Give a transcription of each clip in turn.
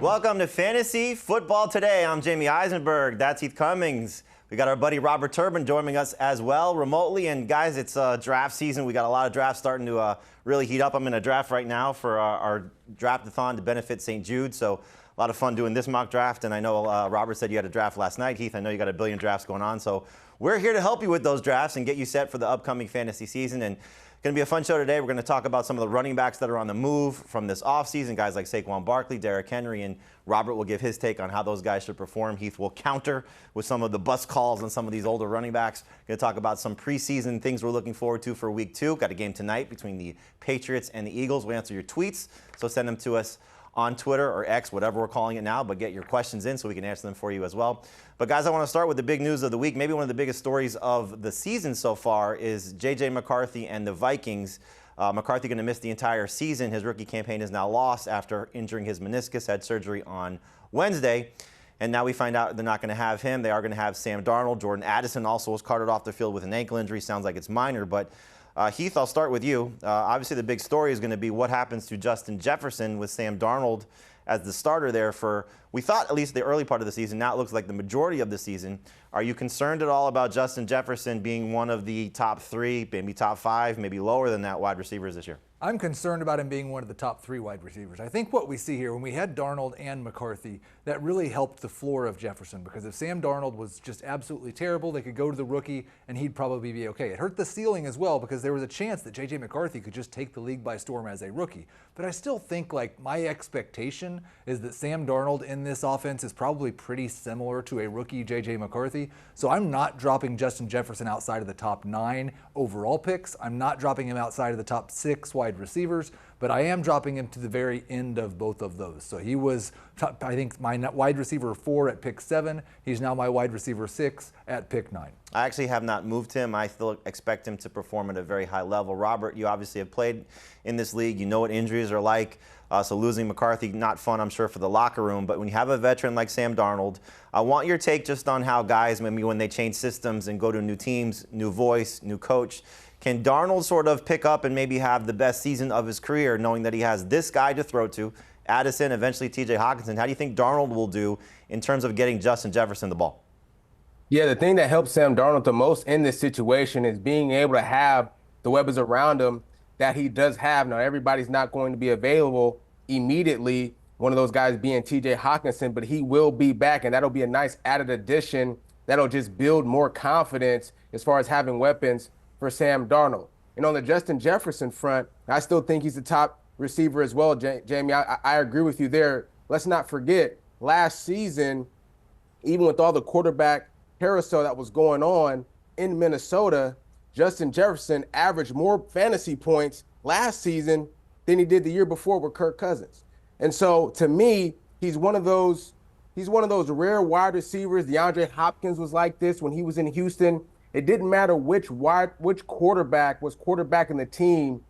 Welcome to Fantasy Football Today. I'm Jamey Eisenberg. That's Heath Cummings. We got our buddy Robert Turbin joining us as well remotely. And guys, it's draft season. We got a lot of drafts starting to really heat up. I'm in a draft right now for our draft-a-thon to benefit St. Jude. So a lot of fun doing this mock draft. And I know Robert said you had a draft last night. Heath, I know you got a billion drafts going on. So we're here to help you with those drafts and get you set for the upcoming fantasy season. And going to be a fun show today. We're going to talk about some of the running backs that are on the move from this offseason, guys like Saquon Barkley, Derrick Henry, and Robert will give his take on how those guys should perform. Heath will counter with some of the bust calls on some of these older running backs. Going to talk about some preseason things we're looking forward to for week 2. Got a game tonight between the Patriots and the Eagles. We'll answer your tweets, so send them to us on Twitter or X, whatever we're calling it now, but get your questions in so we can answer them for you as well. But guys, I want to start with the big news of the week. Maybe one of the biggest stories of the season so far is JJ McCarthy and the Vikings. McCarthy going to miss the entire season. His rookie campaign is now lost after injuring his meniscus, had surgery on Wednesday. And now we find out they're not going to have him. They are going to have Sam Darnold. Jordan Addison also was carted off the field with an ankle injury. Sounds like it's minor, but Heath, I'll start with you. Obviously, the big story is going to be what happens to Justin Jefferson with Sam Darnold as the starter there for, we thought, at least the early part of the season. Now it looks like the majority of the season. Are you concerned at all about Justin Jefferson being one of the top 3, maybe top 5, maybe lower than that wide receivers this year? I'm concerned about him being one of the top 3 wide receivers. I think what we see here, when we had Darnold and McCarthy, that really helped the floor of Jefferson, because if Sam Darnold was just absolutely terrible, they could go to the rookie and he'd probably be okay. It hurt the ceiling as well, because there was a chance that JJ McCarthy could just take the league by storm as a rookie. But I still think, like, my expectation is that Sam Darnold in this offense is probably pretty similar to a rookie JJ McCarthy. So I'm not dropping Justin Jefferson outside of the top 9 overall picks. I'm not dropping him outside of the top 6 wide receivers, but I am dropping him to the very end of both of those. So he was, I think, my wide receiver 4 at pick 7. He's now my wide receiver 6 at pick 9. I actually have not moved him. I still expect him to perform at a very high level. Robert, you obviously have played in this league. You know what injuries are like. So losing McCarthy, not fun, I'm sure, for the locker room. But when you have a veteran like Sam Darnold, I want your take just on how guys, maybe when they change systems and go to new teams, new voice, new coach, can Darnold sort of pick up and maybe have the best season of his career, knowing that he has this guy to throw to, Addison, eventually T.J. Hockenson? How do you think Darnold will do in terms of getting Justin Jefferson the ball? Yeah, the thing that helps Sam Darnold the most in this situation is being able to have the weapons around him that he does have. Now, everybody's not going to be available immediately, one of those guys being T.J. Hockenson, but he will be back, and that'll be a nice added addition that'll just build more confidence as far as having weapons for Sam Darnold. And on the Justin Jefferson front, I still think he's the top receiver as well, Jamey. I agree with you there. Let's not forget, last season, even with all the quarterback carousel that was going on in Minnesota, Justin Jefferson averaged more fantasy points last season than he did the year before with Kirk Cousins. And so, to me, he's one of those rare wide receivers. DeAndre Hopkins was like this when he was in Houston. It didn't matter which quarterback was quarterbacking the team,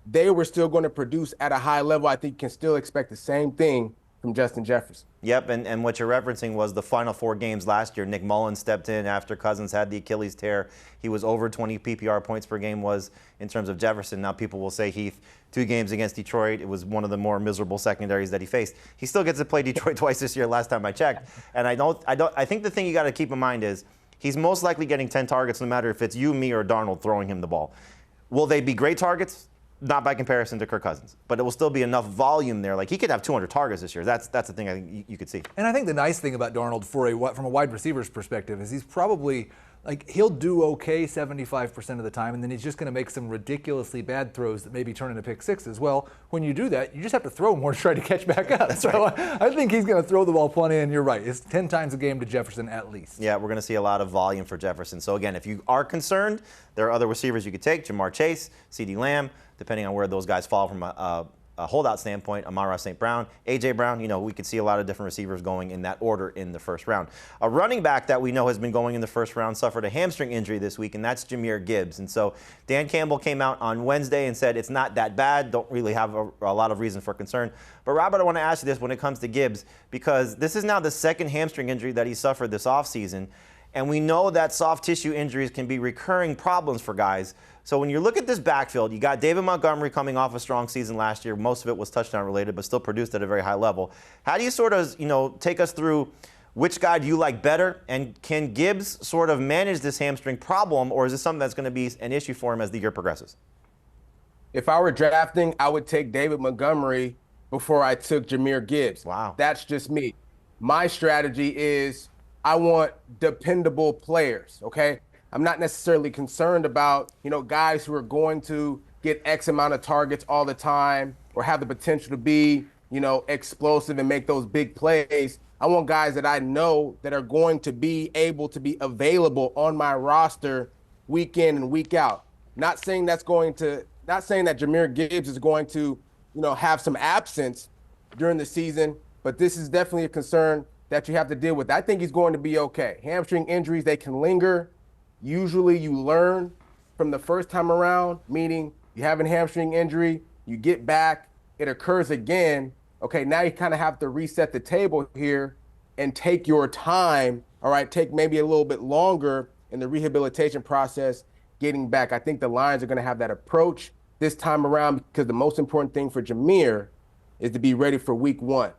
they were still going to produce at a high level. I think you can still expect the same thing from Justin Jefferson. Yep, and what you're referencing was the final 4 games last year. Nick Mullins stepped in after Cousins had the Achilles tear. He was over 20 PPR points per game was in terms of Jefferson. Now people will say, Heath, 2 games against Detroit, it was one of the more miserable secondaries that he faced. He still gets to play Detroit twice this year, last time I checked. And I think the thing you got to keep in mind is he's most likely getting 10 targets no matter if it's you, me, or Darnold throwing him the ball. Will they be great targets? Not by comparison to Kirk Cousins, but it will still be enough volume there. Like, he could have 200 targets this year. That's the thing I think you could see. And I think the nice thing about Darnold from a wide receiver's perspective is he's probably, like, he'll do okay 75% of the time, and then he's just going to make some ridiculously bad throws that maybe turn into pick sixes. Well, when you do that, you just have to throw more to try to catch back up. That's so right. I think he's going to throw the ball plenty, and you're right. It's 10 times a game to Jefferson at least. Yeah, we're going to see a lot of volume for Jefferson. So, again, if you are concerned, there are other receivers you could take. Ja'Marr Chase, CeeDee Lamb, depending on where those guys fall from a holdout standpoint, Amon-Ra St. Brown, A.J. Brown. You know, we could see a lot of different receivers going in that order in the first round. A running back that we know has been going in the first round suffered a hamstring injury this week, and that's Jahmyr Gibbs. And so Dan Campbell came out on Wednesday and said it's not that bad, don't really have a lot of reason for concern. But, Robert, I want to ask you this when it comes to Gibbs, because this is now the second hamstring injury that he suffered this offseason. And we know that soft tissue injuries can be recurring problems for guys. So when you look at this backfield, you got David Montgomery coming off a strong season last year. Most of it was touchdown related, but still produced at a very high level. How do you sort of, take us through which guy do you like better? And can Gibbs sort of manage this hamstring problem, or is this something that's going to be an issue for him as the year progresses? If I were drafting, I would take David Montgomery before I took Jahmyr Gibbs. Wow. That's just me. My strategy is I want dependable players, okay? I'm not necessarily concerned about, guys who are going to get X amount of targets all the time or have the potential to be, explosive and make those big plays. I want guys that I know that are going to be able to be available on my roster week in and week out. Not saying that Jahmyr Gibbs is going to, have some absence during the season, but this is definitely a concern that you have to deal with. I think he's going to be okay. Hamstring injuries, they can linger. Usually you learn from the first time around, meaning you have a hamstring injury, you get back, it occurs again. Okay, now you kind of have to reset the table here and take your time, all right, take maybe a little bit longer in the rehabilitation process getting back. I think the Lions are going to have that approach this time around because the most important thing for Jahmyr is to be ready for week 1.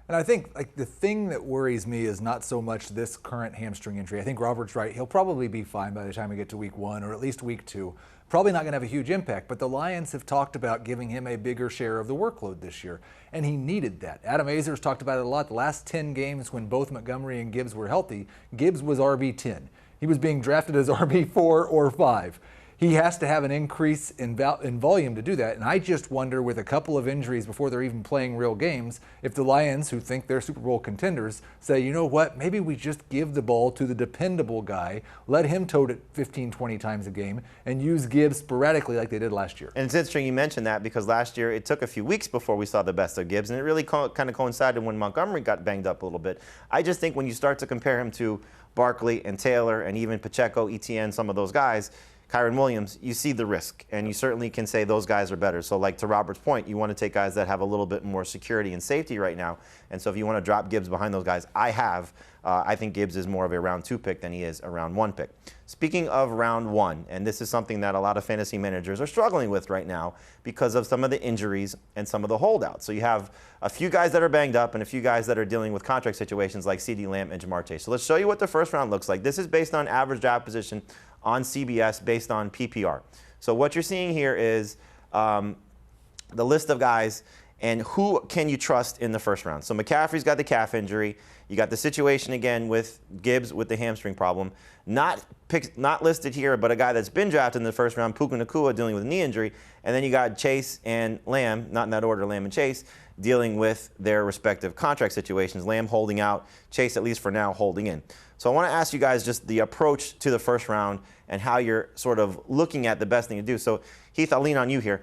And I think the thing that worries me is not so much this current hamstring injury. I think Robert's right. He'll probably be fine by the time we get to week 1 or at least week 2. Probably not going to have a huge impact, but the Lions have talked about giving him a bigger share of the workload this year, and he needed that. Adam Azer's talked about it a lot. The last 10 games when both Montgomery and Gibbs were healthy, Gibbs was RB10. He was being drafted as RB4 or 5. He has to have an increase in volume to do that. And I just wonder, with a couple of injuries before they're even playing real games, if the Lions, who think they're Super Bowl contenders, say, you know what, maybe we just give the ball to the dependable guy, let him tote it 15, 20 times a game, and use Gibbs sporadically like they did last year. And it's interesting you mentioned that because last year it took a few weeks before we saw the best of Gibbs, and it really kind of coincided when Montgomery got banged up a little bit. I just think when you start to compare him to Barkley and Taylor and even Pacheco, ETN, some of those guys, Kyren Williams, you see the risk, and you certainly can say those guys are better. So like to Robert's point, you want to take guys that have a little bit more security and safety right now. And so if you want to drop Gibbs behind those guys, I think Gibbs is more of a round 2 pick than he is a round 1 pick. Speaking of round 1, and this is something that a lot of fantasy managers are struggling with right now because of some of the injuries and some of the holdouts. So you have a few guys that are banged up and a few guys that are dealing with contract situations like CeeDee Lamb and Ja'Marr Chase. So let's show you what the first round looks like. This is based on average draft position on CBS based on PPR. So what you're seeing here is the list of guys and who can you trust in the first round. So McCaffrey's got the calf injury. You got the situation again with Gibbs with the hamstring problem. Not listed here, but a guy that's been drafted in the first round, Puka Nacua, dealing with a knee injury. And then you got Chase and Lamb, not in that order, Lamb and Chase, dealing with their respective contract situations. Lamb holding out, Chase, at least for now, holding in. So I want to ask you guys just the approach to the first round and how you're sort of looking at the best thing to do. So Heath, I'll lean on you here.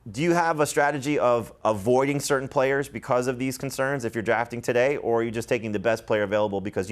Do you have a strategy of avoiding certain players because of these concerns if you're drafting today, or are you just taking the best player available because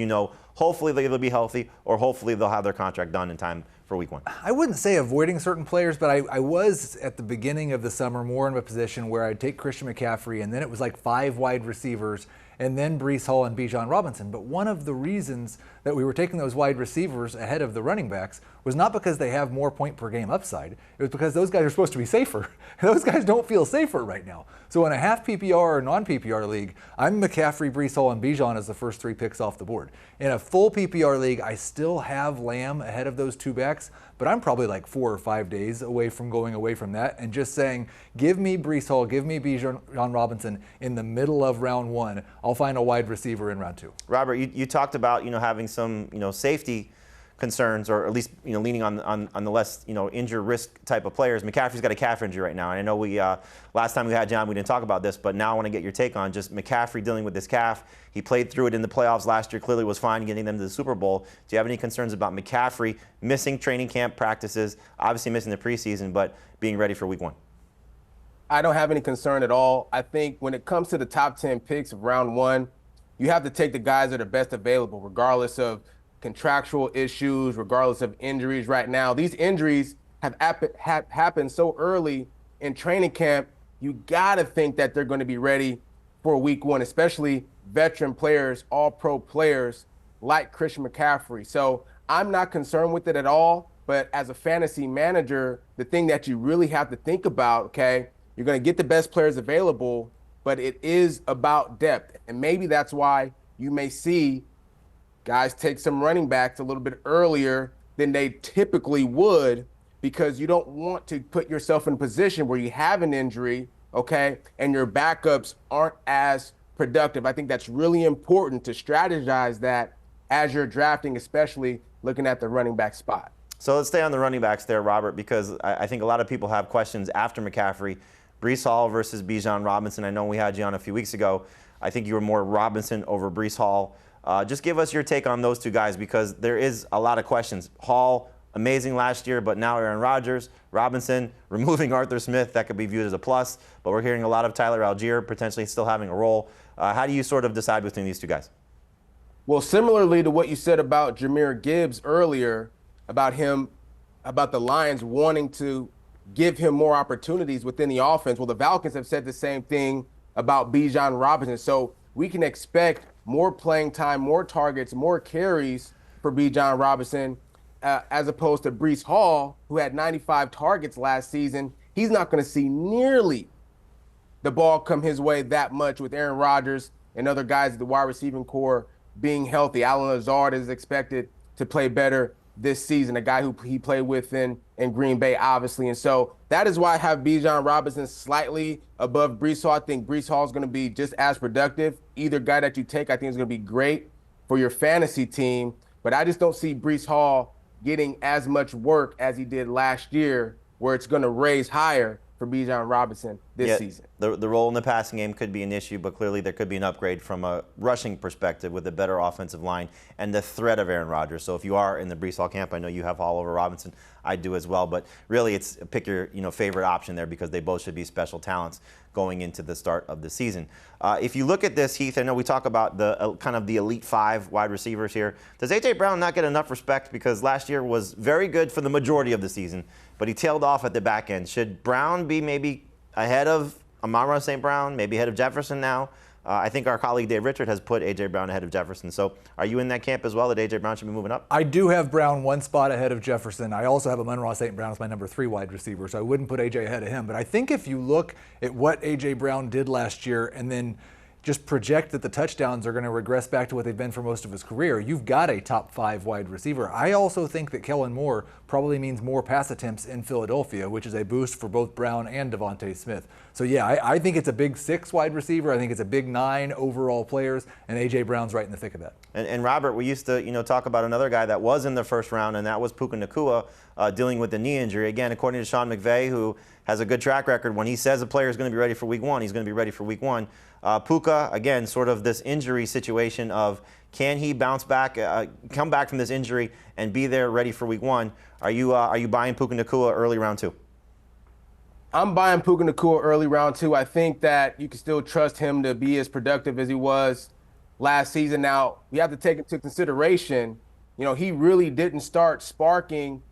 hopefully they'll be healthy or hopefully they'll have their contract done in time for week 1? I wouldn't say avoiding certain players, but I was at the beginning of the summer more in a position where I'd take Christian McCaffrey and then it was like 5 wide receivers and then Breece Hall and Bijan Robinson. But one of the reasons that we were taking those wide receivers ahead of the running backs was not because they have more point per game upside. It was because those guys are supposed to be safer. Those guys don't feel safer right now. So in a half PPR or non-PPR league, I'm McCaffrey, Breece Hall, and Bijan as the first 3 picks off the board. In a full PPR league, I still have Lamb ahead of those 2 backs, but I'm probably like 4 or 5 days away from going away from that and just saying, give me Breece Hall, give me Bijan Robinson in the middle of round 1. I'll find a wide receiver in round 2. Robert, you talked about having some safety concerns, or at least leaning on the less injury risk type of players. McCaffrey's got a calf injury right now, and I know we last time we had John, we didn't talk about this, but now I want to get your take on just McCaffrey dealing with this calf. He played through it in the playoffs last year, clearly was fine getting them to the Super Bowl. Do you have any concerns about McCaffrey missing training camp practices, obviously missing the preseason, but being ready for week 1? I don't have any concern at all. I think when it comes to the top 10 picks of round 1, you have to take the guys that are best available, regardless of contractual issues, regardless of injuries right now. These injuries have happened so early in training camp, you got to think that they're going to be ready for week 1, especially veteran players, all-pro players like Christian McCaffrey. So I'm not concerned with it at all. But as a fantasy manager, the thing that you really have to think about, okay, you're going to get the best players available, but it is about depth. And maybe that's why you may see guys take some running backs a little bit earlier than they typically would, because you don't want to put yourself in a position where you have an injury, okay, and your backups aren't as productive. I think that's really important to strategize that as you're drafting, especially looking at the running back spot. So let's stay on the running backs there, Robert, because I think a lot of people have questions after McCaffrey. Breece Hall versus Bijan Robinson. I know we had you on a few weeks ago. I think you were more Robinson over Breece Hall. Just give us your take on those two guys, because there is a lot of questions. Hall, amazing last year, but now Aaron Rodgers. Robinson, removing Arthur Smith, that could be viewed as a plus, but we're hearing a lot of Tyler Algier potentially still having a role. How do you sort of decide between these two guys? Well, similarly to what you said about Jahmyr Gibbs earlier, about the Lions wanting to give him more opportunities within the offense. Well, the Falcons have said the same thing about Bijan Robinson. So we can expect more playing time, more targets, more carries for Bijan Robinson, as opposed to Breece Hall, who had 95 targets last season. He's not going to see nearly the ball come his way that much with Aaron Rodgers and other guys at the wide receiving core being healthy. Allen Lazard is expected to play better this season, a guy who he played with in Green Bay, obviously. And so that is why I have Bijan Robinson slightly above Breece Hall. I think Breece Hall is going to be just as productive. Either guy that you take, I think is going to be great for your fantasy team. But I just don't see Breece Hall getting as much work as he did last year, where it's going to raise higher for Bijan Robinson this season. The role in the passing game could be an issue, but clearly there could be an upgrade from a rushing perspective with a better offensive line and the threat of Aaron Rodgers. So if you are in the Breece Hall camp, I know you have Hall over Robinson. I do as well, but really it's pick your favorite option there, because they both should be special talents going into the start of the season. If you look at this, Heath, I know we talk about the kind of the elite 5 wide receivers here. Does A.J. Brown not get enough respect? Because last year was very good for the majority of the season, but he tailed off at the back end. Should Brown be maybe ahead of Amon-Ra St. Brown, maybe ahead of Jefferson now? I think our colleague Dave Richard has put A.J. Brown ahead of Jefferson. So are you in that camp as well, that A.J. Brown should be moving up? I do have Brown one spot ahead of Jefferson. I also have Amon-Ra St. Brown as my number 3 wide receiver, so I wouldn't put A.J. ahead of him. But I think if you look at what A.J. Brown did last year and then just project that the touchdowns are going to regress back to what they've been for most of his career, you've got a top 5 wide receiver. I also think that Kellen Moore probably means more pass attempts in Philadelphia, which is a boost for both Brown and Devontae Smith. So yeah, I think it's a big 6 wide receiver. I think it's a big 9 overall players, and A.J. Brown's right in the thick of that. And Robert, we used to talk about another guy that was in the first round, and that was Puka Nacua, dealing with the knee injury. Again, according to Sean McVay, who has a good track record, when he says a player is going to be ready for week 1, he's going to be ready for week 1. Puka, again, sort of this injury situation of, can he bounce back, come back from this injury and be there ready for week 1? Are you buying Puka Nacua early round 2? I'm buying Puka Nacua early round 2. I think that you can still trust him to be as productive as he was last season. Now, you have to take into consideration, he really didn't start sparking,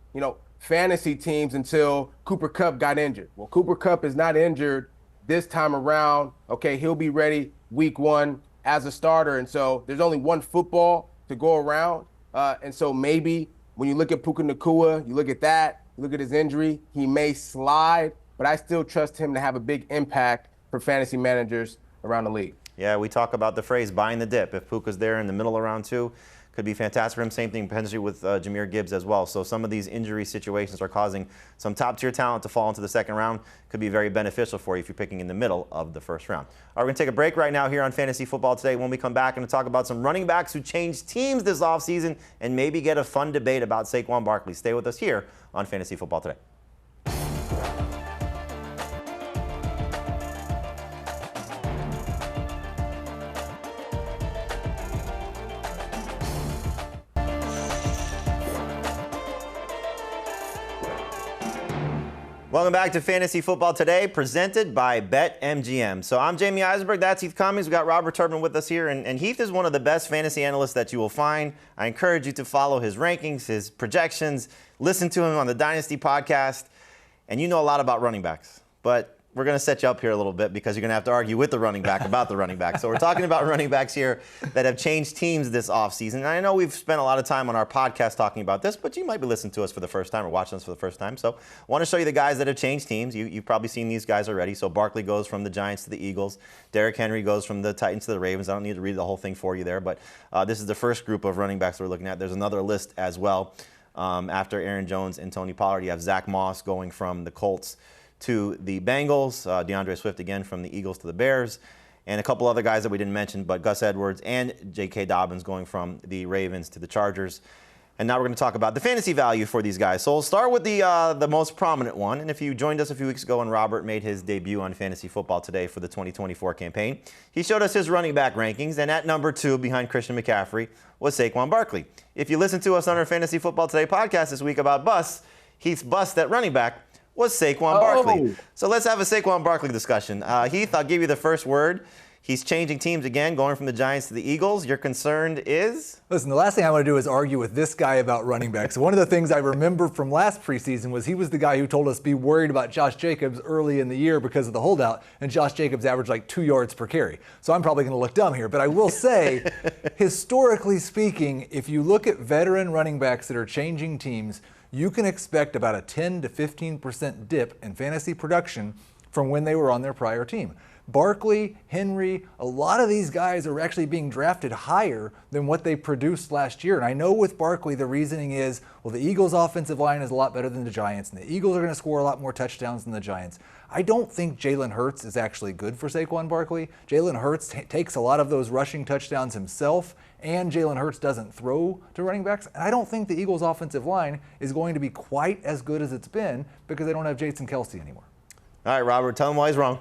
fantasy teams until Cooper Kupp got injured. Well, Cooper Kupp is not injured this time around. Okay, he'll be ready week 1 as a starter. And so there's only one football to go around. And so maybe when you look at Puka Nacua, you look at that, you look at his injury, he may slide, but I still trust him to have a big impact for fantasy managers around the league. Yeah, we talk about the phrase buying the dip. If Puka's there in the middle of round 2, could be fantastic for him. Same thing potentially with Jahmyr Gibbs as well. So some of these injury situations are causing some top-tier talent to fall into the second round. Could be very beneficial for you if you're picking in the middle of the first round. All right, we're going to take a break right now here on Fantasy Football Today. When we come back, we're going to talk about some running backs who changed teams this offseason and maybe get a fun debate about Saquon Barkley. Stay with us here on Fantasy Football Today. Welcome back to Fantasy Football Today, presented by BetMGM. So I'm Jamey Eisenberg, that's Heath Cummings. We've got Robert Turbin with us here, and Heath is one of the best fantasy analysts that you will find. I encourage you to follow his rankings, his projections, listen to him on the Dynasty podcast, and you know a lot about running backs. But we're going to set you up here a little bit because you're going to have to argue with the running back about the running back. So we're talking about running backs here that have changed teams this offseason. And I know we've spent a lot of time on our podcast talking about this, but you might be listening to us for the first time or watching us for the first time. So I want to show you the guys that have changed teams. You've probably seen these guys already. So Barkley goes from the Giants to the Eagles. Derrick Henry goes from the Titans to the Ravens. I don't need to read the whole thing for you there, but this is the first group of running backs we're looking at. There's another list as well. After Aaron Jones and Tony Pollard, you have Zach Moss going from the Colts to the Bengals, DeAndre Swift again from the Eagles to the Bears, and a couple other guys that we didn't mention, but Gus Edwards and J.K. Dobbins going from the Ravens to the Chargers. And now we're going to talk about the fantasy value for these guys. So we'll start with the most prominent one. And if you joined us a few weeks ago when Robert made his debut on Fantasy Football Today for the 2024 campaign, he showed us his running back rankings, and at number 2 behind Christian McCaffrey was Saquon Barkley. If you listen to us on our Fantasy Football Today podcast this week about busts, Heath's bust at running back was Saquon Barkley. So let's have a Saquon Barkley discussion. Heath, I'll give you the first word. He's changing teams again, going from the Giants to the Eagles. Your concern is? Listen, the last thing I want to do is argue with this guy about running backs. One of the things I remember from last preseason was he was the guy who told us be worried about Josh Jacobs early in the year because of the holdout, and Josh Jacobs averaged like 2 yards per carry. So I'm probably going to look dumb here, but I will say, historically speaking, if you look at veteran running backs that are changing teams, you can expect about a 10 to 15% dip in fantasy production from when they were on their prior team. Barkley, Henry, a lot of these guys are actually being drafted higher than what they produced last year. And I know with Barkley, the reasoning is, well, the Eagles' offensive line is a lot better than the Giants, and the Eagles are going to score a lot more touchdowns than the Giants. I don't think Jalen Hurts is actually good for Saquon Barkley. Jalen Hurts takes a lot of those rushing touchdowns himself, and Jalen Hurts doesn't throw to running backs. And I don't think the Eagles' offensive line is going to be quite as good as it's been because they don't have Jason Kelce anymore. All right, Robert, tell him why he's wrong.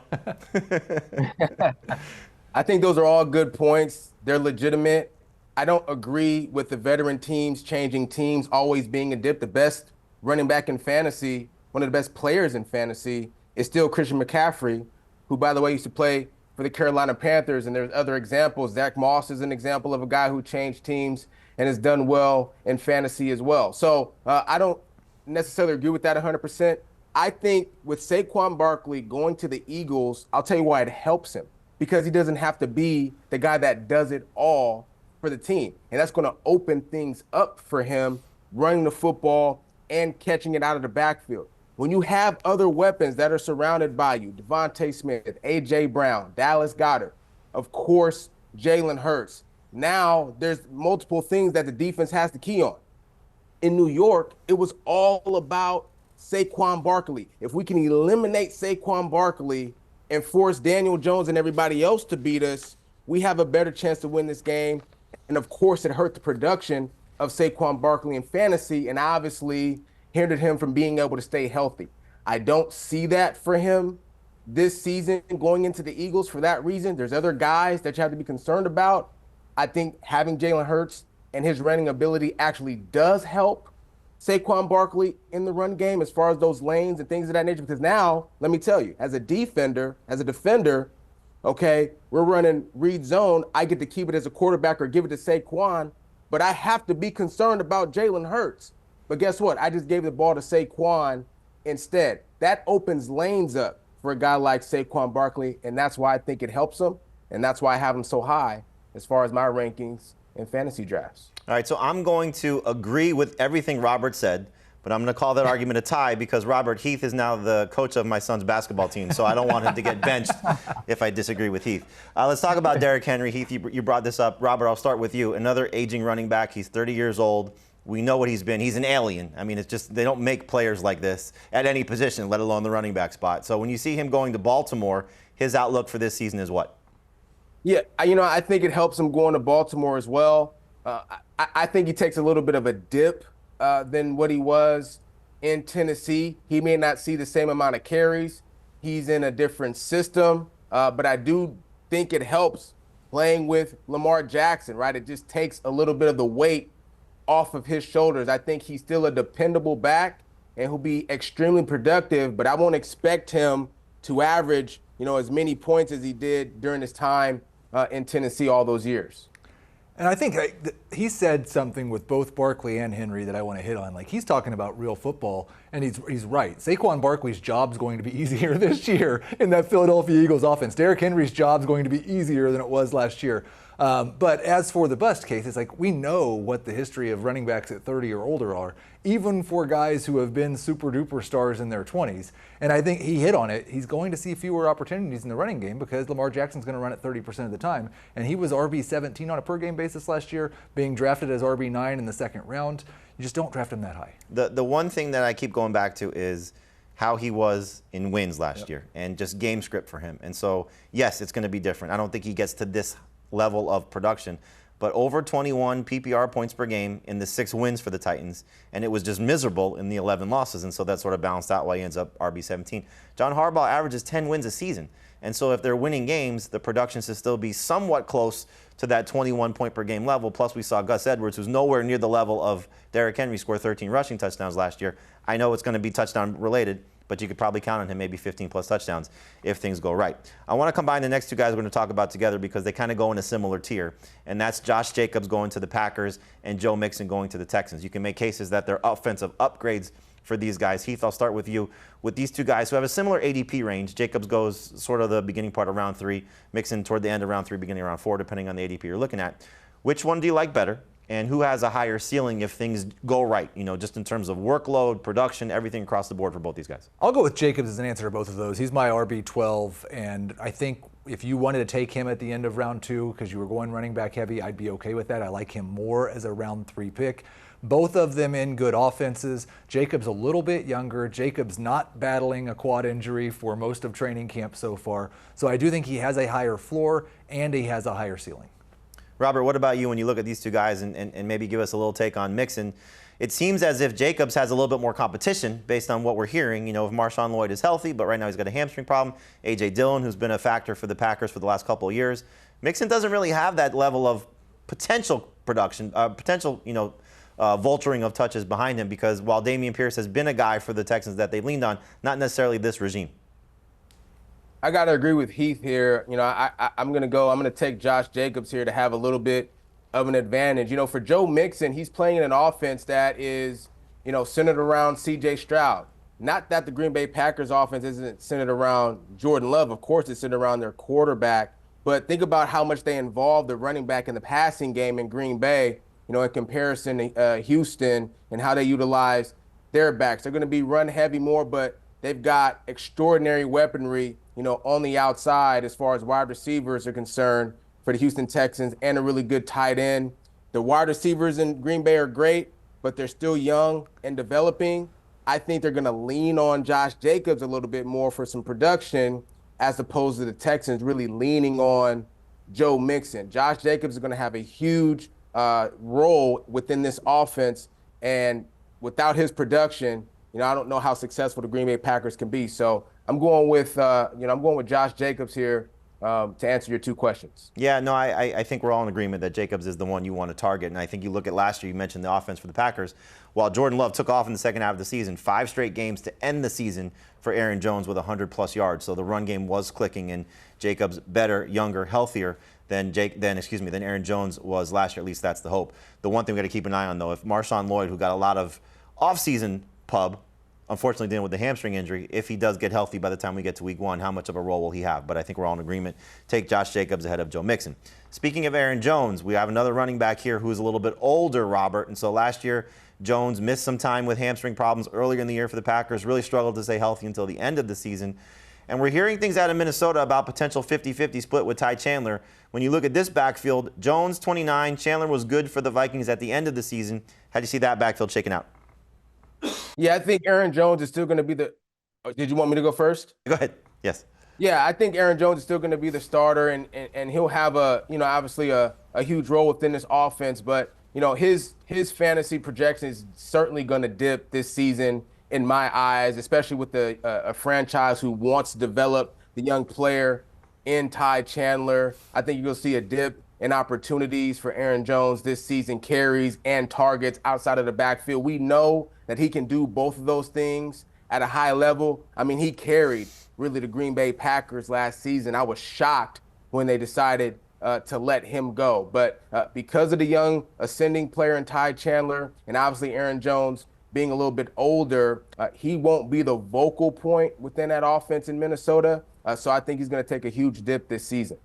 I think those are all good points. They're legitimate. I don't agree with the veteran teams changing teams always being a dip. The best running back in fantasy, one of the best players in fantasy, is still Christian McCaffrey, who, by the way, used to play for the Carolina Panthers. And there's other examples. Zach Moss is an example of a guy who changed teams and has done well in fantasy as well. So I don't necessarily agree with that 100%. I think with Saquon Barkley going to the Eagles, I'll tell you why it helps him. Because he doesn't have to be the guy that does it all for the team. And that's going to open things up for him, running the football and catching it out of the backfield. When you have other weapons that are surrounded by you, Devontae Smith, A.J. Brown, Dallas Goedert, of course, Jalen Hurts, now there's multiple things that the defense has to key on. In New York, it was all about Saquon Barkley. If we can eliminate Saquon Barkley and force Daniel Jones and everybody else to beat us, we have a better chance to win this game. And of course, it hurt the production of Saquon Barkley in fantasy and obviously hindered him from being able to stay healthy. I don't see that for him this season going into the Eagles for that reason. There's other guys that you have to be concerned about. I think having Jalen Hurts and his running ability actually does help Saquon Barkley in the run game as far as those lanes and things of that nature. Because now, let me tell you, as a defender, okay, we're running read zone. I get to keep it as a quarterback or give it to Saquon, but I have to be concerned about Jalen Hurts. But guess what? I just gave the ball to Saquon instead. That opens lanes up for a guy like Saquon Barkley, and that's why I think it helps him, and that's why I have him so high as far as my rankings in fantasy drafts. All right, so I'm going to agree with everything Robert said, but I'm going to call that argument a tie because Robert, Heath is now the coach of my son's basketball team, so I don't want him to get benched if I disagree with Heath. Let's talk about Derrick Henry. Heath, you brought this up. Robert, I'll start with you. Another aging running back. He's 30 years old. We know what he's been. He's an alien. I mean, it's just they don't make players like this at any position, let alone the running back spot. So when you see him going to Baltimore, his outlook for this season is what? Yeah, I think it helps him going to Baltimore as well. I think he takes a little bit of a dip than what he was in Tennessee. He may not see the same amount of carries. He's in a different system, but I do think it helps playing with Lamar Jackson, right? It just takes a little bit of the weight off of his shoulders. I think he's still a dependable back and he'll be extremely productive, but I won't expect him to average, as many points as he did during his time in Tennessee all those years. And I think he said something with both Barkley and Henry that I want to hit on. Like, he's talking about real football, and he's right. Saquon Barkley's job's going to be easier this year in that Philadelphia Eagles offense. Derrick Henry's job's going to be easier than it was last year. But as for the bust case, it's like we know what the history of running backs at 30 or older are, even for guys who have been super duper stars in their 20s. And I think he hit on it. He's going to see fewer opportunities in the running game because Lamar Jackson's going to run it 30% of the time. And he was RB17 on a per game basis last year, being drafted as RB9 in the second round. You just don't draft him that high. The one thing that I keep going back to is how he was in wins last year and just game script for him. And so, yes, it's going to be different. I don't think he gets to this level of production, but over 21 PPR points per game in the 6 wins for the Titans, and it was just miserable in the 11 losses, and so that sort of balanced out why he ends up RB17. John Harbaugh averages 10 wins a season, and so if they're winning games, the production should still be somewhat close to that 21 point per game level. Plus we saw Gus Edwards, who's nowhere near the level of Derrick Henry, score 13 rushing touchdowns last year. I know it's going to be touchdown related, but you could probably count on him maybe 15 plus touchdowns if things go right. I want to combine the next two guys we're going to talk about together because they kind of go in a similar tier, and that's Josh Jacobs going to the Packers and Joe Mixon going to the Texans. You can make cases that they're offensive upgrades for these guys. Heath, I'll start with you. With these two guys who have a similar ADP range, Jacobs goes sort of the beginning part of round 3, Mixon toward the end of round 3, beginning of round 4, depending on the ADP you're looking at. Which one do you like better? And who has a higher ceiling if things go right, just in terms of workload, production, everything across the board for both these guys? I'll go with Jacobs as an answer to both of those. He's my RB12, and I think if you wanted to take him at the end of round 2 because you were going running back heavy, I'd be okay with that. I like him more as a round 3 pick. Both of them in good offenses. Jacobs a little bit younger. Jacobs not battling a quad injury for most of training camp so far. So I do think he has a higher floor and he has a higher ceiling. Robert, what about you when you look at these two guys and maybe give us a little take on Mixon? It seems as if Jacobs has a little bit more competition based on what we're hearing. If Marshawn Lloyd is healthy, but right now he's got a hamstring problem. A.J. Dillon, who's been a factor for the Packers for the last couple of years. Mixon doesn't really have that level of potential production, vulturing of touches behind him because while Dameon Pierce has been a guy for the Texans that they've leaned on, not necessarily this regime. I got to agree with Heath here. I'm going to take Josh Jacobs here to have a little bit of an advantage. For Joe Mixon, he's playing in an offense that is, centered around C.J. Stroud. Not that the Green Bay Packers offense isn't centered around Jordan Love. Of course, it's centered around their quarterback. But think about how much they involve the running back in the passing game in Green Bay, in comparison to Houston and how they utilize their backs. They're going to be run heavy more, but they've got extraordinary weaponry on the outside as far as wide receivers are concerned for the Houston Texans and a really good tight end. The wide receivers in Green Bay are great, but they're still young and developing. I think they're going to lean on Josh Jacobs a little bit more for some production as opposed to the Texans really leaning on Joe Mixon. Josh Jacobs is going to have a huge role within this offense, and without his production, I don't know how successful the Green Bay Packers can be. So I'm going with Josh Jacobs here to answer your two questions. Yeah, no, I think we're all in agreement that Jacobs is the one you want to target. And I think you look at last year, you mentioned the offense for the Packers. While Jordan Love took off in the second half of the season, 5 straight games to end the season for Aaron Jones with 100-plus yards. So the run game was clicking, and Jacobs better, younger, healthier than Aaron Jones was last year. At least that's the hope. The one thing we got to keep an eye on, though, if Marshawn Lloyd, who got a lot of offseason pub, unfortunately dealing with the hamstring injury, if he does get healthy by the time we get to week 1, how much of a role will he have? But I think we're all in agreement. Take Josh Jacobs ahead of Joe Mixon. Speaking of Aaron Jones, we have another running back here who's a little bit older, Robert. And so last year, Jones missed some time with hamstring problems earlier in the year for the Packers, really struggled to stay healthy until the end of the season. And we're hearing things out of Minnesota about potential 50-50 split with Ty Chandler. When you look at this backfield, Jones 29, Chandler was good for the Vikings at the end of the season. How do you see that backfield shaking out? Yeah, I think Aaron Jones is still going to be the – did you want me to go first? Go ahead. Yes. Yeah, I think Aaron Jones is still going to be the starter, and he'll have obviously a huge role within this offense. But, his fantasy projection is certainly going to dip this season in my eyes, especially with a franchise who wants to develop the young player in Ty Chandler. I think you'll see a dip in opportunities for Aaron Jones this season, carries and targets outside of the backfield. We know that he can do both of those things at a high level. I mean, he carried really the Green Bay Packers last season. I was shocked when they decided to let him go. But because of the young ascending player in Ty Chandler and obviously Aaron Jones being a little bit older, he won't be the vocal point within that offense in Minnesota. So I think he's going to take a huge dip this season.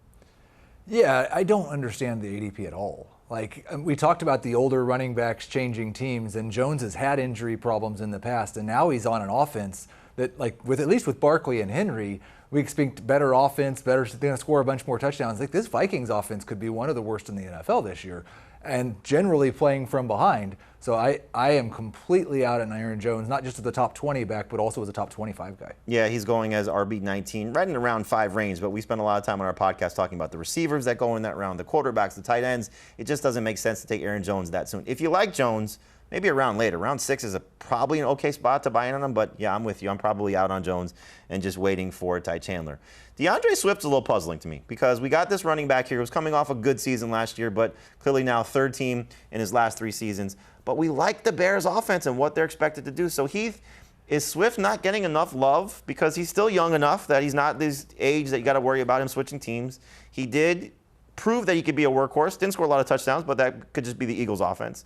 Yeah, I don't understand the ADP at all. Like, we talked about the older running backs changing teams, and Jones has had injury problems in the past, and now he's on an offense that, like, with at least with Barkley and Henry, we expect better offense, they're going to score a bunch more touchdowns. Like, this Vikings offense could be one of the worst in the NFL this year, and generally playing from behind. So I am completely out on Aaron Jones, not just as the top 20 back, but also as a top 25 guy. Yeah, he's going as RB19, right in the round 5 range, but we spend a lot of time on our podcast talking about the receivers that go in that round, the quarterbacks, the tight ends. It just doesn't make sense to take Aaron Jones that soon. If you like Jones, maybe a round later. Round 6 is probably an okay spot to buy in on him, but yeah, I'm with you. I'm probably out on Jones and just waiting for Ty Chandler. DeAndre Swift's a little puzzling to me because we got this running back here who was coming off a good season last year, but clearly now third team in his last 3 seasons. But we like the Bears' offense and what they're expected to do. So, Heath, is Swift not getting enough love because he's still young enough that he's not this age that you got to worry about him switching teams? He did prove that he could be a workhorse. Didn't score a lot of touchdowns, but that could just be the Eagles' offense.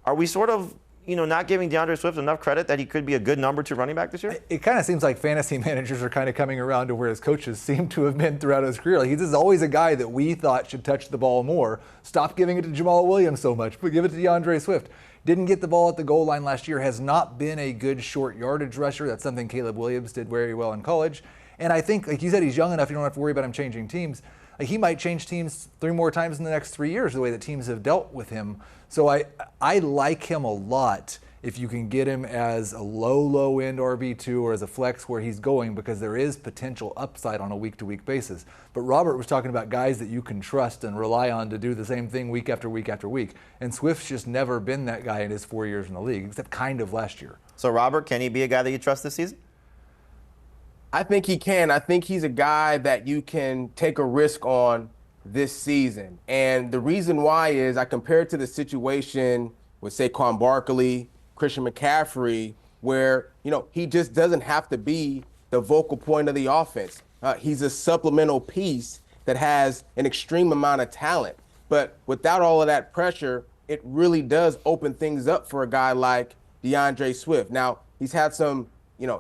Are we sort of, not giving DeAndre Swift enough credit that he could be a good number 2 running back this year? It kind of seems like fantasy managers are kind of coming around to where his coaches seem to have been throughout his career. Like, he's always a guy that we thought should touch the ball more. Stop giving it to Jamal Williams so much, but give it to DeAndre Swift. Didn't get the ball at the goal line last year, has not been a good short yardage rusher. That's something Caleb Williams did very well in college. And I think, like you said, he's young enough, you don't have to worry about him changing teams. Like, he might change teams 3 more times in the next 3 years, the way that teams have dealt with him. So I like him a lot if you can get him as a low end RB2 or as a flex where he's going, because there is potential upside on a week-to-week basis. But Robert was talking about guys that you can trust and rely on to do the same thing week after week after week. And Swift's just never been that guy in his 4 years in the league, except kind of last year. So, Robert, can he be a guy that you trust this season? I think he can. I think he's a guy that you can take a risk on this season. And the reason why is I compare it to the situation with Saquon Barkley, Christian McCaffrey, where, he just doesn't have to be the vocal point of the offense. He's a supplemental piece that has an extreme amount of talent. But without all of that pressure, it really does open things up for a guy like DeAndre Swift. Now, he's had some,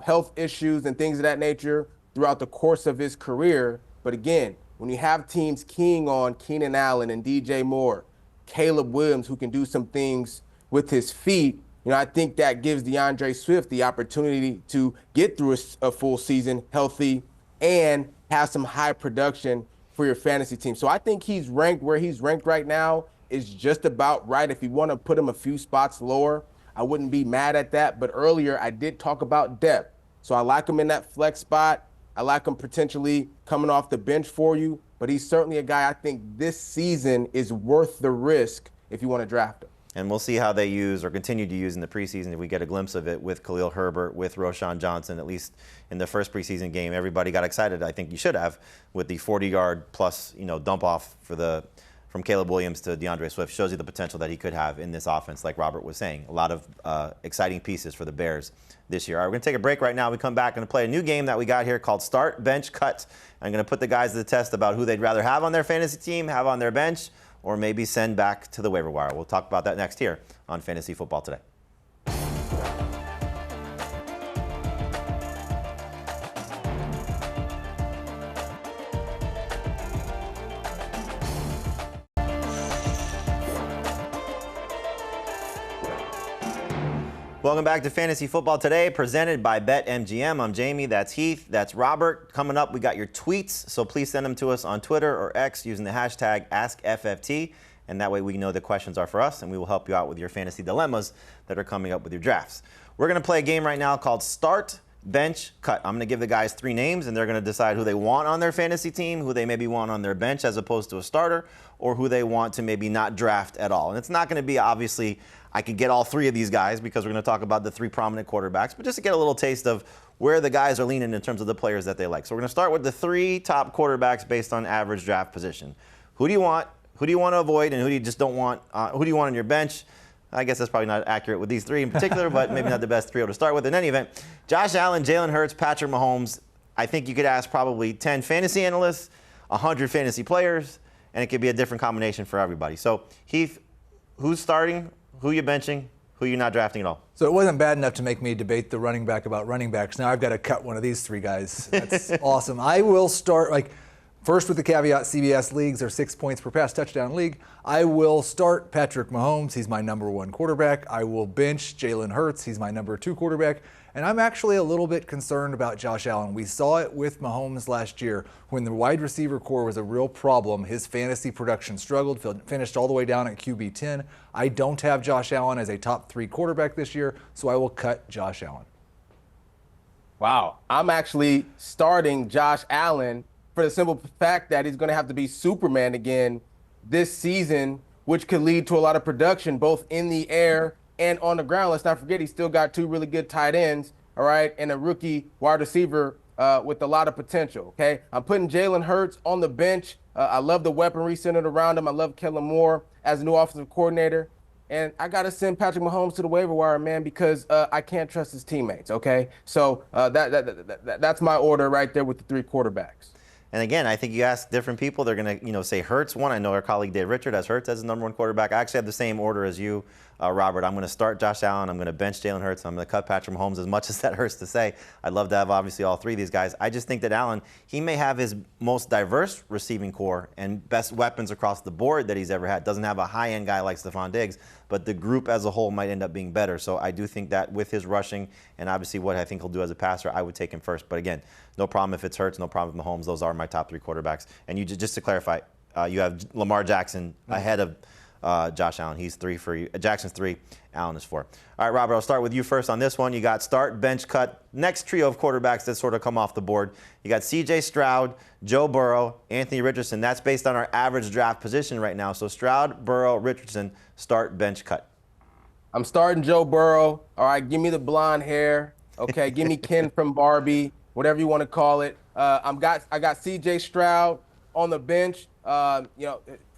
health issues and things of that nature throughout the course of his career. But again, when you have teams keying on Keenan Allen and DJ Moore, Caleb Williams, who can do some things with his feet, I think that gives DeAndre Swift the opportunity to get through a full season healthy and have some high production for your fantasy team. So I think he's ranked where he's ranked right now is just about right. If you want to put him a few spots lower, I wouldn't be mad at that. But earlier I did talk about depth. So I like him in that flex spot. I like him potentially coming off the bench for you. But he's certainly a guy I think this season is worth the risk if you want to draft him. And we'll see how they use or continue to use in the preseason if we get a glimpse of it with Khalil Herbert, with Roschon Johnson, at least in the first preseason game. Everybody got excited, I think you should have, with the 40-yard plus, dump off from Caleb Williams to DeAndre Swift. Shows you the potential that he could have in this offense, like Robert was saying. A lot of exciting pieces for the Bears this year. All right, we're going to take a break right now. We come back and play a new game that we got here called Start, Bench, Cut. I'm going to put the guys to the test about who they'd rather have on their fantasy team, have on their bench, or maybe send back to the waiver wire. We'll talk about that next here on Fantasy Football Today. Welcome back to Fantasy Football Today, presented by BetMGM. I'm Jamey, that's Heath, that's Robert. Coming up, we got your tweets, so please send them to us on Twitter or X using the hashtag AskFFT, and that way we know the questions are for us, and we will help you out with your fantasy dilemmas that are coming up with your drafts. We're going to play a game right now called Start, Bench, Cut. I'm going to give the guys 3 names, and they're going to decide who they want on their fantasy team, who they maybe want on their bench as opposed to a starter, or who they want to maybe not draft at all. And it's not going to be, obviously, I could get all 3 of these guys because we're going to talk about the 3 prominent quarterbacks, but just to get a little taste of where the guys are leaning in terms of the players that they like. So we're going to start with the 3 top quarterbacks based on average draft position. Who do you want? Who do you want to avoid? And who do you just don't want? Who do you want on your bench? I guess that's probably not accurate with these 3 in particular, but maybe not the best trio to start with. In any event, Josh Allen, Jalen Hurts, Patrick Mahomes. I think you could ask probably 10 fantasy analysts, 100 fantasy players, and it could be a different combination for everybody. So, Heath, who's starting, who you benching, who you're not drafting at all? So it wasn't bad enough to make me debate the running back about running backs. Now I've got to cut one of these three guys. That's awesome. I will start, first with the caveat, CBS leagues are 6 points per pass touchdown league. I will start Patrick Mahomes. He's my number 1 quarterback. I will bench Jalen Hurts. He's my number 2 quarterback. And I'm actually a little bit concerned about Josh Allen. We saw it with Mahomes last year when the wide receiver core was a real problem. His fantasy production struggled, finished all the way down at QB 10. I don't have Josh Allen as a top 3 quarterback this year, so I will cut Josh Allen. Wow. I'm actually starting Josh Allen for the simple fact that he's going to have to be Superman again this season, which could lead to a lot of production both in the air and on the ground. Let's not forget he's still got 2 really good tight ends, all right, and a rookie wide receiver with a lot of potential, okay? I'm putting Jalen Hurts on the bench. I love the weaponry centered around him. I love Kellen Moore as a new offensive coordinator. And I got to send Patrick Mahomes to the waiver wire, man, because I can't trust his teammates, okay? So that's my order right there with the 3 quarterbacks. And again, I think you ask different people, they're going to, say Hurts one. I know our colleague Dave Richard has Hurts as the number 1 quarterback. I actually have the same order as you, Robert. I'm going to start Josh Allen. I'm going to bench Jalen Hurts. I'm going to cut Patrick Mahomes, as much as that hurts to say. I'd love to have, obviously, all 3 of these guys. I just think that Allen, he may have his most diverse receiving core and best weapons across the board that he's ever had. Doesn't have a high-end guy like Stephon Diggs, but the group as a whole might end up being better. So I do think that with his rushing and obviously what I think he'll do as a passer, I would take him first. But again, no problem if it's Hurts, no problem with Mahomes. Those are my top 3 quarterbacks. And you just to clarify, you have Lamar Jackson ahead of Josh Allen. He's 3 for you. Jackson's 3, Allen is 4. All right, Robert, I'll start with you first on this one. You got start, bench, cut. Next trio of quarterbacks that sort of come off the board. You got C.J. Stroud, Joe Burrow, Anthony Richardson. That's based on our average draft position right now. So Stroud, Burrow, Richardson, start, bench, cut. I'm starting Joe Burrow. All right, give me the blonde hair. Okay, give me Ken from Barbie, whatever you want to call it. I got C.J. Stroud on the bench.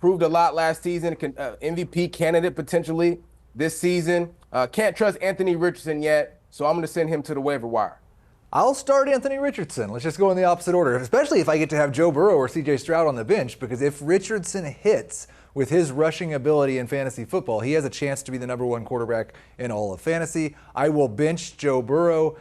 Proved a lot last season. MVP candidate potentially this season. Can't trust Anthony Richardson yet, so I'm going to send him to the waiver wire. I'll start Anthony Richardson. Let's just go in the opposite order, especially if I get to have Joe Burrow or C.J. Stroud on the bench, because if Richardson hits with his rushing ability in fantasy football, he has a chance to be the number 1 quarterback in all of fantasy. I will bench Joe Burrow.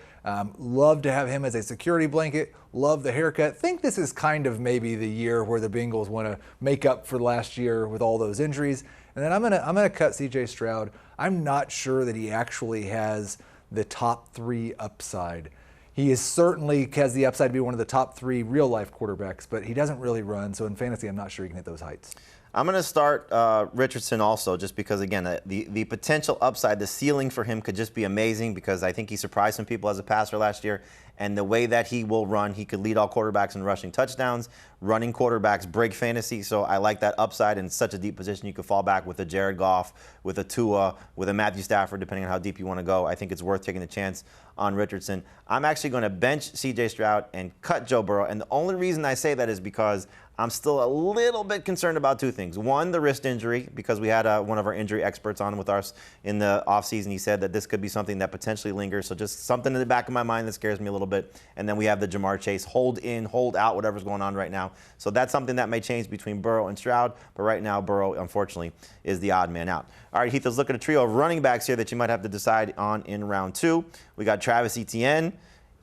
Love to have him as a security blanket. Love the haircut. Think this is kind of maybe the year where the Bengals want to make up for last year with all those injuries. And then I'm gonna cut C.J. Stroud. I'm not sure that he actually has the top 3 upside. He certainly has the upside to be one of the top 3 real-life quarterbacks, but he doesn't really run. So in fantasy, I'm not sure he can hit those heights. I'm going to start Richardson also, just because, again, the potential upside, the ceiling for him could just be amazing, because I think he surprised some people as a passer last year. And the way that he will run, he could lead all quarterbacks in rushing touchdowns. Running quarterbacks break fantasy, so I like that upside in such a deep position. You could fall back with a Jared Goff, with a Tua, with a Matthew Stafford, depending on how deep you want to go. I think it's worth taking a chance on Richardson. I'm actually going to bench C.J. Stroud and cut Joe Burrow, and the only reason I say that is because I'm still a little bit concerned about 2 things. One, the wrist injury, because we had one of our injury experts on with us in the offseason. He said that this could be something that potentially lingers, so just something in the back of my mind that scares me a little bit. And then we have the Ja'Marr Chase hold in, hold out, whatever's going on right now. So that's something that may change between Burrow and Stroud, but right now Burrow, unfortunately, is the odd man out. All right, Heath, let's look at a trio of running backs here that you might have to decide on in round 2. We got Travis Etienne,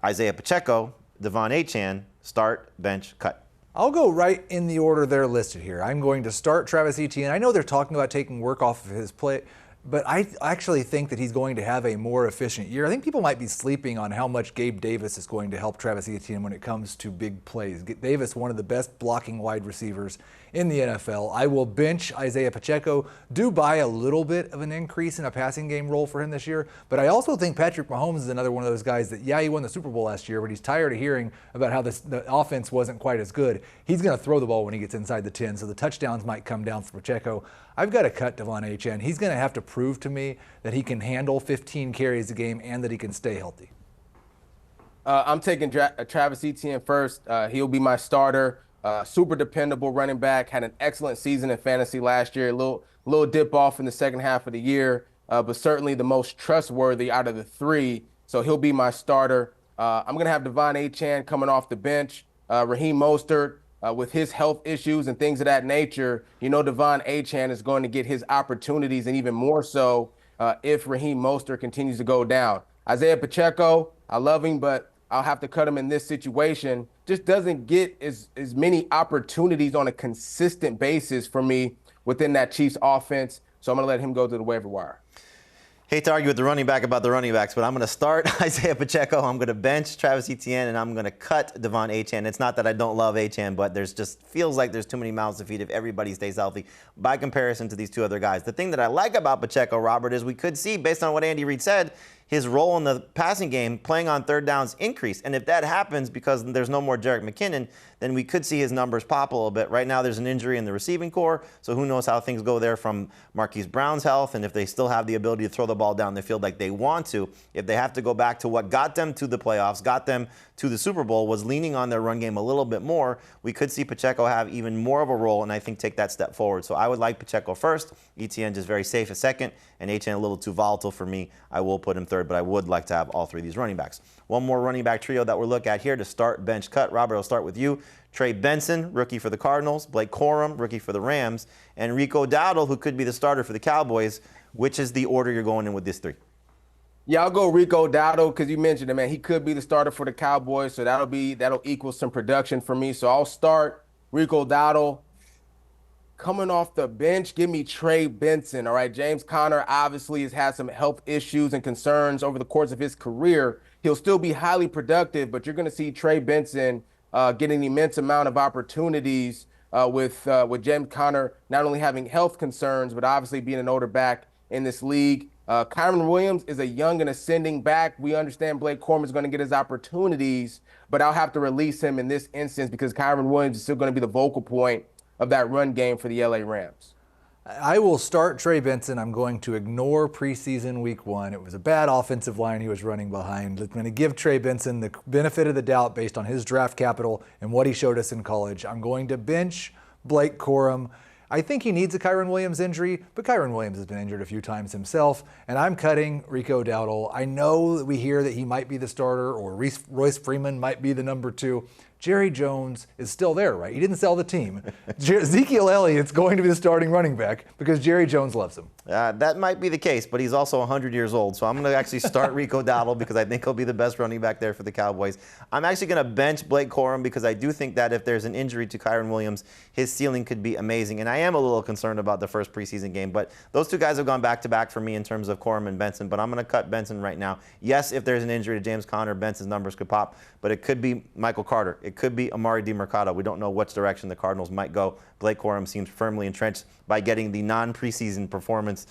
Isaiah Pacheco, Devon Achane, start, bench, cut. I'll go right in the order they're listed here. I'm going to start Travis Etienne. I know they're talking about taking work off of his plate, but I actually think that he's going to have a more efficient year. I think people might be sleeping on how much Gabe Davis is going to help Travis Etienne when it comes to big plays. Davis, one of the best blocking wide receivers in the NFL. I will bench Isaiah Pacheco, do buy a little bit of an increase in a passing game role for him this year, but I also think Patrick Mahomes is another one of those guys that, yeah, he won the Super Bowl last year, but he's tired of hearing about how the offense wasn't quite as good. He's going to throw the ball when he gets inside the 10, so the touchdowns might come down for Pacheco. I've got to cut Devon Achane. He's going to have to prove to me that he can handle 15 carries a game and that he can stay healthy. I'm taking Travis Etienne first. He'll be my starter. Super dependable running back. Had an excellent season in fantasy last year. A little dip off in the second half of the year, but certainly the most trustworthy out of the 3. So he'll be my starter. I'm going to have Devon Achane coming off the bench. Raheem Mostert, with his health issues and things of that nature, Devon Achane is going to get his opportunities, and even more so if Raheem Mostert continues to go down. Isaiah Pacheco, I love him, but I'll have to cut him in this situation. Just doesn't get as many opportunities on a consistent basis for me within that Chiefs offense. So I'm going to let him go to the waiver wire. Hate to argue with the running back about the running backs, but I'm going to start Isaiah Pacheco. I'm going to bench Travis Etienne, and I'm going to cut Devon Achane. It's not that I don't love Achane, but there's just feels like there's too many mouths to feed if everybody stays healthy by comparison to these two other guys. The thing that I like about Pacheco, Robert, is we could see, based on what Andy Reid said, his role in the passing game, playing on third downs, increase. And if that happens because there's no more Jerick McKinnon, then we could see his numbers pop a little bit. Right now, there's an injury in the receiving core, so who knows how things go there from Marquise Brown's health, and if they still have the ability to throw the ball down the field like they want to. If they have to go back to what got them to the playoffs, got them to the Super Bowl, was leaning on their run game a little bit more, we could see Pacheco have even more of a role, and I think take that step forward. So I would like Pacheco first, Etienne just very safe a second, and Achane a little too volatile for me. I will put him third, but I would like to have all three of these running backs. One more running back trio that we'll look at here to start, bench, cut. Robert, I'll start with you. Trey Benson, rookie for the Cardinals. Blake Corum, rookie for the Rams. And Rico Dowdle, who could be the starter for the Cowboys. Which is the order you're going in with these three? Yeah, I'll go Rico Dowdle because you mentioned it, man. He could be the starter for the Cowboys, so that'll equal some production for me. So I'll start Rico Dowdle. Coming off the bench, give me Trey Benson. All right, James Conner obviously has had some health issues and concerns over the course of his career. He'll still be highly productive, but you're going to see Trey Benson getting an immense amount of opportunities with James Conner not only having health concerns, but obviously being an older back in this league. Kyren Williams is a young and ascending back. We understand Blake Corum is going to get his opportunities, but I'll have to release him in this instance because Kyren Williams is still going to be the vocal point of that run game for the LA Rams. I will start Trey Benson. I'm going to ignore preseason week 1. It was a bad offensive line he was running behind. I'm going to give Trey Benson the benefit of the doubt based on his draft capital and what he showed us in college. I'm going to bench Blake Corum. I think he needs a Kyren Williams injury, but Kyren Williams has been injured a few times himself, and I'm cutting Rico Dowdle. I know that we hear that he might be the starter or Royce Freeman might be the number 2. Jerry Jones is still there, right? He didn't sell the team. Ezekiel Elliott's going to be the starting running back because Jerry Jones loves him. That might be the case, but he's also 100 years old. So I'm going to actually start Rico Dowdle because I think he'll be the best running back there for the Cowboys. I'm actually going to bench Blake Corum because I do think that if there's an injury to Kyren Williams, his ceiling could be amazing. And I am a little concerned about the first preseason game. But those two guys have gone back-to-back for me in terms of Corum and Benson. But I'm going to cut Benson right now. Yes, if there's an injury to James Conner, Benson's numbers could pop. But it could be Michael Carter. It could be Amari DiMercado. We don't know which direction the Cardinals might go. Blake Corum seems firmly entrenched by getting the non-preseason performance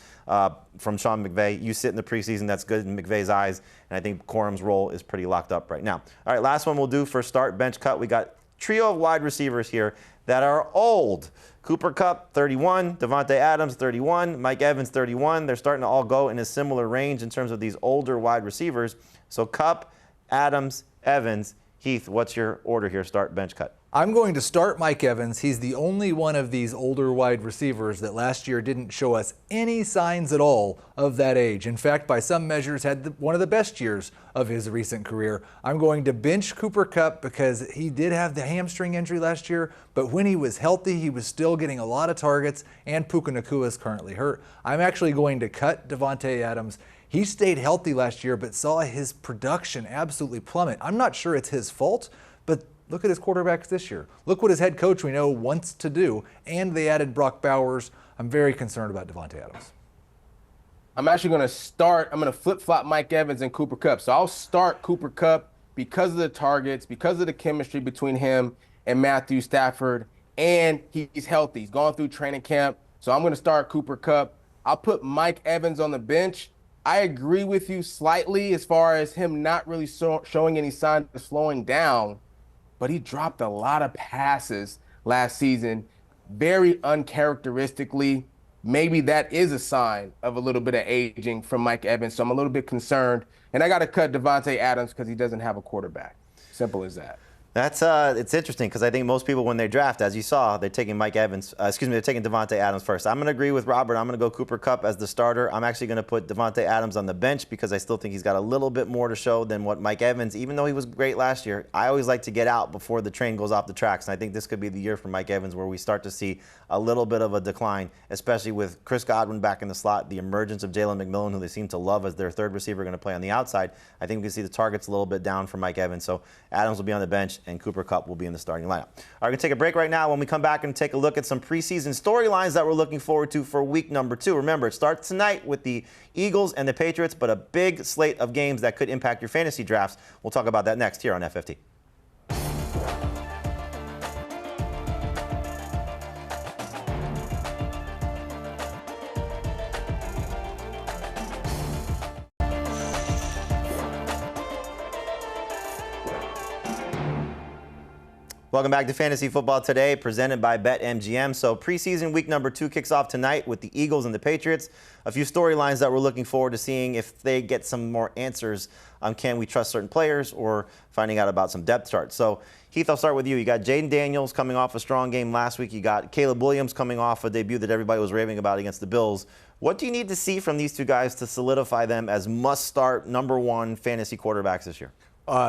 from Sean McVay. You sit in the preseason, that's good in McVay's eyes, and I think Corum's role is pretty locked up right now. All right, last one we'll do for start, bench, cut. We got trio of wide receivers here that are old. Cooper Kupp, 31. Davante Adams, 31. Mike Evans, 31. They're starting to all go in a similar range in terms of these older wide receivers. So Kupp, Adams, Evans. Heath, what's your order here? Start, bench, cut. I'm going to start Mike Evans. He's the only one of these older wide receivers that last year didn't show us any signs at all of that age. In fact, by some measures, had one of the best years of his recent career. I'm going to bench Cooper Kupp because he did have the hamstring injury last year, but when he was healthy, he was still getting a lot of targets, and Puka Nacua is currently hurt. I'm actually going to cut Davante Adams. He stayed healthy last year, but saw his production absolutely plummet. I'm not sure it's his fault, but look at his quarterbacks this year. Look what his head coach we know wants to do, and they added Brock Bowers. I'm very concerned about Davante Adams. I'm actually going to flip-flop Mike Evans and Cooper Kupp. So I'll start Cooper Kupp because of the targets, because of the chemistry between him and Matthew Stafford, and he's healthy. He's gone through training camp, so I'm going to start Cooper Kupp. I'll put Mike Evans on the bench. I agree with you slightly as far as him not really showing any signs of slowing down, but he dropped a lot of passes last season, very uncharacteristically. Maybe that is a sign of a little bit of aging from Mike Evans, so I'm a little bit concerned. And I got to cut Davante Adams because he doesn't have a quarterback. Simple as that. It's interesting because I think most people, when they draft, as you saw, they're taking they're taking Devontae Adams first. I'm going to agree with Robert. I'm going to go Cooper Kupp as the starter. I'm actually going to put Devontae Adams on the bench because I still think he's got a little bit more to show than what Mike Evans, even though he was great last year. I always like to get out before the train goes off the tracks, and I think this could be the year for Mike Evans where we start to see a little bit of a decline, especially with Chris Godwin back in the slot, the emergence of Jalen McMillan, who they seem to love as their third receiver going to play on the outside. I think we can see the targets a little bit down for Mike Evans. So Adams will be on the bench, and Cooper Kupp will be in the starting lineup. All right, we're going to take a break right now. When we come back and take a look at some preseason storylines that we're looking forward to for week number 2. Remember, it starts tonight with the Eagles and the Patriots, but a big slate of games that could impact your fantasy drafts. We'll talk about that next here on FFT. Welcome back to Fantasy Football Today, presented by BetMGM. So preseason week number 2 kicks off tonight with the Eagles and the Patriots. A few storylines that we're looking forward to seeing if they get some more answers on can we trust certain players or finding out about some depth charts. So Heath, I'll start with you. You got Jaden Daniels coming off a strong game last week. You got Caleb Williams coming off a debut that everybody was raving about against the Bills. What do you need to see from these two guys to solidify them as must-start number 1 fantasy quarterbacks this year?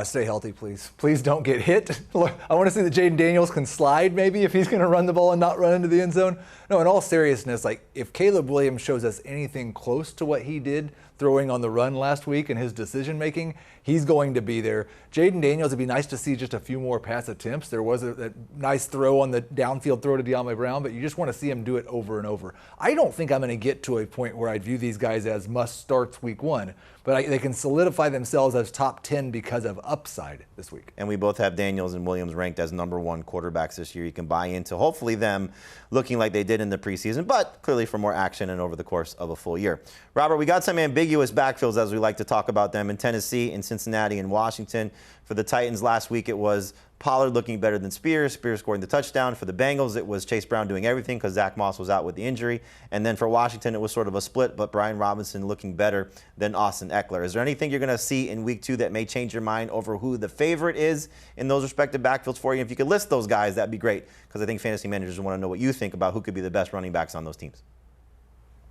Stay healthy, please. Please don't get hit. I want to see that Jaden Daniels can slide maybe if he's going to run the ball and not run into the end zone. No, in all seriousness, like if Caleb Williams shows us anything close to what he did throwing on the run last week and his decision making, he's going to be there. Jaden Daniels, it'd be nice to see just a few more pass attempts. There was a nice throw on the downfield throw to Jahmyr Brown, but you just want to see him do it over and over. I don't think I'm going to get to a point where I'd view these guys as must-starts week 1, but they can solidify themselves as top 10 because of upside this week. And we both have Daniels and Williams ranked as number 1 quarterbacks this year. You can buy into hopefully them looking like they did in the preseason, but clearly for more action and over the course of a full year. Robert, we got some ambiguous backfields as we like to talk about them in Tennessee, in Cincinnati, and Washington. For the Titans last week, it was Pollard looking better than Spears scoring the touchdown. For the Bengals, it was Chase Brown doing everything because Zach Moss was out with the injury. And then for Washington, it was sort of a split, but Brian Robinson looking better than Austin Eckler. Is there anything you're going to see in week 2 that may change your mind over who the favorite is in those respective backfields for you? If you could list those guys, that'd be great, because I think fantasy managers want to know what you think about who could be the best running backs on those teams.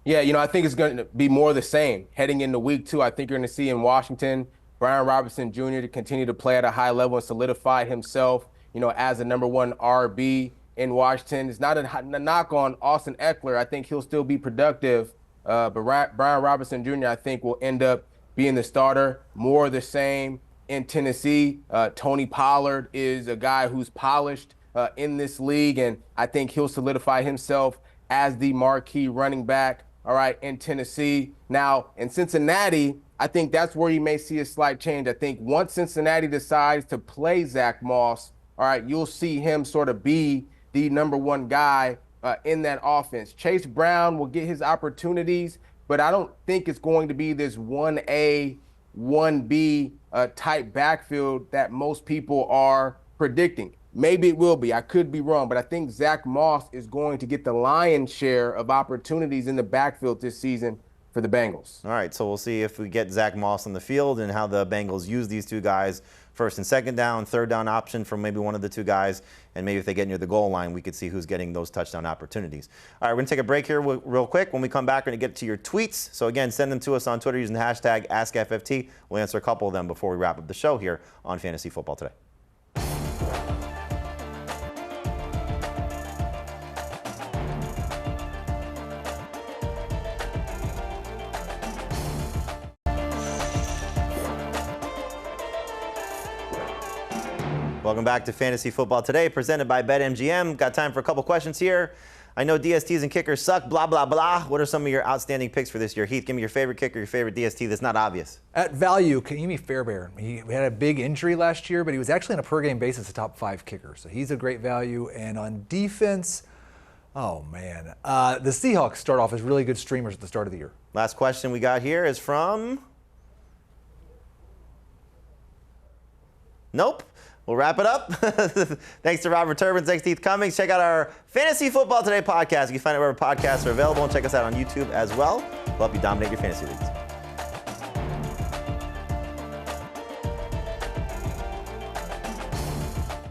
Yeah, I think it's going to be more of the same. Heading into week 2, I think you're going to see in Washington, Brian Robinson Jr. to continue to play at a high level and solidify himself, as a number 1 RB in Washington. It's not a knock on Austin Eckler. I think he'll still be productive. But Brian Robinson Jr., I think, will end up being the starter. More of the same in Tennessee. Tony Pollard is a guy who's polished in this league, and I think he'll solidify himself as the marquee running back, all right, in Tennessee. Now, in Cincinnati, I think that's where you may see a slight change. I think once Cincinnati decides to play Zach Moss, all right, you'll see him sort of be the number 1 guy in that offense. Chase Brown will get his opportunities, but I don't think it's going to be this 1A, 1B type backfield that most people are predicting. Maybe it will be. I could be wrong, but I think Zach Moss is going to get the lion's share of opportunities in the backfield this season for the Bengals. All right, so we'll see if we get Zach Moss on the field and how the Bengals use these two guys, first and second down, third down option from maybe one of the two guys, and maybe if they get near the goal line, we could see who's getting those touchdown opportunities. All right, we're going to take a break here real quick. When we come back, we're going to get to your tweets. So again, send them to us on Twitter using the hashtag AskFFT. We'll answer a couple of them before we wrap up the show here on Fantasy Football Today. Welcome back to Fantasy Football Today, presented by BetMGM. Got time for a couple questions here. I know DSTs and kickers suck, blah, blah, blah. What are some of your outstanding picks for this year? Heath, give me your favorite kicker, your favorite DST that's not obvious. At value, Jamey Fairbairn. He had a big injury last year, but he was actually on a per-game basis a top 5 kicker. So he's a great value. And on defense, oh, man. The Seahawks start off as really good streamers at the start of the year. Last question we got here is from... Nope. We'll wrap it up. Thanks to Robert Turbin. Thanks to Heath Cummings. Check out our Fantasy Football Today podcast. You can find it wherever podcasts are available, and check us out on YouTube as well. We'll help you dominate your fantasy leagues.